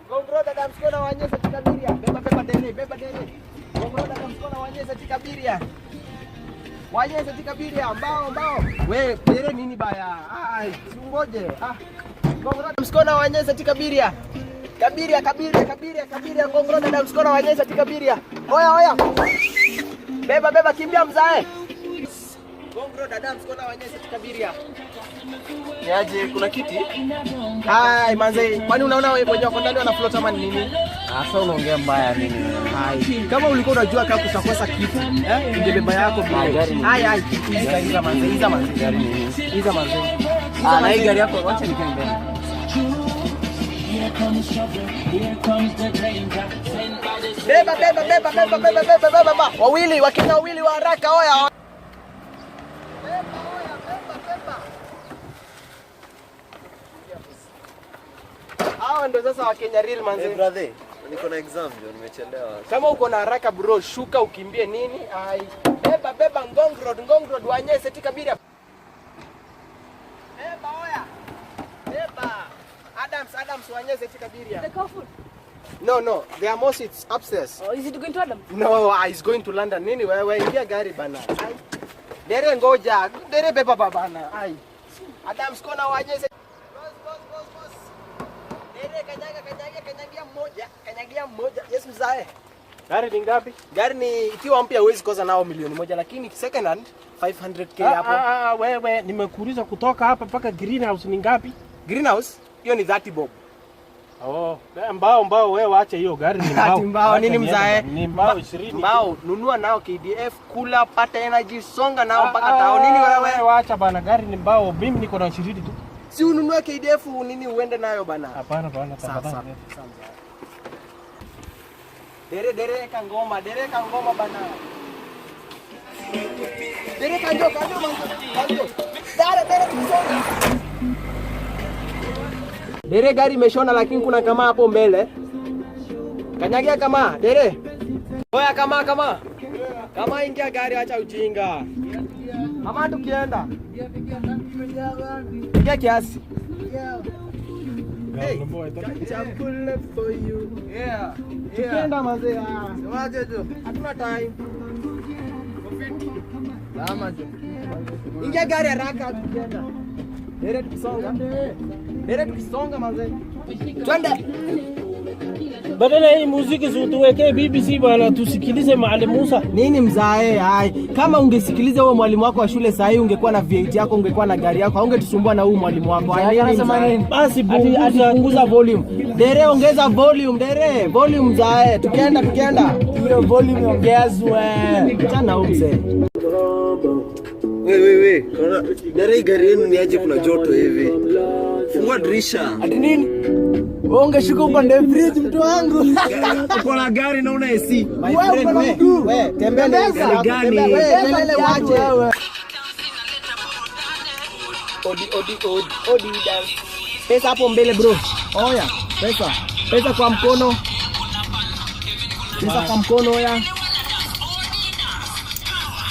Gongro dada msikona wanyesa tikabiria. Beba dere, beba dere. Gongro dada msikona wanyesa tikabiria. Wanyesa tikabiria, mbao. We, dere nini baya? Ai, ngoje. Gongro dada msikona wanyesa tikabiria. Kabiria. Gongro dada msikona wanyesa tikabiria. Oya. Beba kimbia mzae. Gongro dada msikona wanyesa tikabiria. Niaje kuna kiti? Hai manze, kwani unaona wewe mwenyewe uko ndani wanafloat ama nini? Sasa unaongea mbaya nini? Hai. Kama ulikuwa unajua kama kutakosa kitu, ungebeba yako gari. Hai. Hiza manze gari nini? Hiza manze. Na hii gari yako wacha nikaende. Beba. Wawili, wakina wawili wa haraka oya. Hao ndio sasa wa Kenya real manze. Hey brother, niko na exam ndio nimechelewa. Kama uko na haraka bro, shuka ukimbie nini? Ai. Beba Ngong Road wanyese tikabiria. Beba oya. Beba. Adams wanyese tikabiria. The car food? No. There are more seats upstairs. Oh, is it going to Adam? No, he's going to London. Nini wewe ingia gari bana. Ai. Dere ngoja. Dere beba bana. Ai. Adams kona wanyese. Boss. Dere kanyagia mmoja. Yes mzae. Gari ni ngapi? Gari ni ikiwa mpya huwezi kosa nao 1,000,000 lakini second hand 500k hapo. Wewe nimekuuliza kutoka hapa mpaka greenhouse ni ngapi? Greenhouse hiyo ni 30 bob. Oh, mbao wewe waache hiyo gari ni mbao. Mbao nini mzae? Ni mbao 20. Mbao nunua nao KDF kula pata energy songa nao mpaka tao nini wewe? Waacha bana gari ni mbao. Mimi niko na 20 tu. Si ununue KDF nini uende nayo bana? Hapana. Sawa. Dere kangoma bana. Dere kanjo manzo. Dere kusonga. Dere gari imeshona lakini kuna kama hapo mbele. Kanyagia kama, dere. Oya kama. Kama ingia gari acha ujinga. Kama tukienda. Ingia kiasi. Hey, chakula for you. Yeah. Tukienda manze. Waje tu. Hatuna time. Lama tu. Ingia gari haraka tukienda. Dere tukisonga manze. Twende. Badala hii muziki tuwekee BBC bwana tusikilize Mwalimu Musa. Nini mzae? Hai. Kama ungesikiliza huo mwalimu wako wa shule saa hii ungekuwa na V8 yako, ungekuwa na gari yako, haungetusumbua na huo mwalimu wako. Hai anasema nini? Basi punguza volume. Dere ongeza volume, volume mzae. Tukienda. Hiyo volume ongezwe. Chana huo mzee. Wewe. Dere gari yenu ni aje kuna joto hivi? Fungua dirisha. Ati nini? Wewe ungeshuka upande fridge mtu wangu. Uko na gari na una AC. My friend wewe tembea gani? Wewe wache wewe. Odi dance. Pesa hapo mbele bro. Oya, pesa kwa mkono. Pesa kwa mkono oya.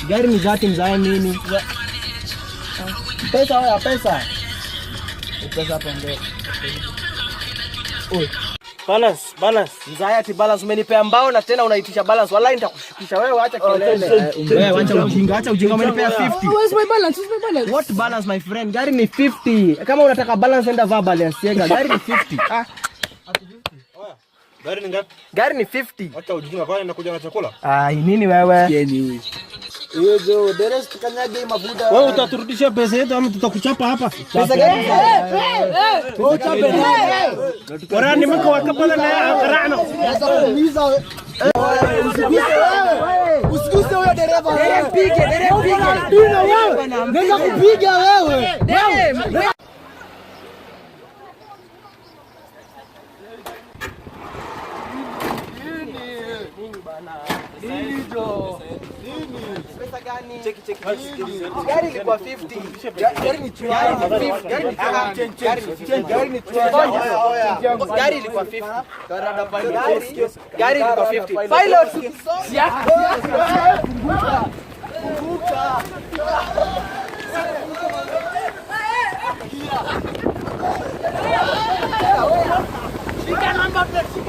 Gari ni zati mzae nini? Pesa oya, pesa. Pesa hapo mbele. Oi. Balance. Mzae ati balance umenipea mbao na tena unaitisha balance. Wallahi nitakushukisha wewe acha kelele. Wewe acha ujinga umenipea 50. Where's my balance? What balance my friend? Gari ni 50. Kama unataka balance enda vaa Balenciaga. Gari ni 50. Gari ni ngapi? Gari ni 50. Acha ujinga kwani nakuja na chakula. Ai nini wewe? Yeni huyu. Wewe dere tukanyage mafuta. Wewe utaturudishia pesa yetu ama tutakuchapa hapa? Pesa gani? Wewe chape. Warani mko wakapala na karano. Usiguse huyo dereva. Dere pige. Naweza kupiga wewe. Pesa gani? Cheki. Gari ilikuwa 50. Gari ni 50. Gari ilikuwa 50. Gari ilikuwa 50. Pilot. Shika namba outlet, shika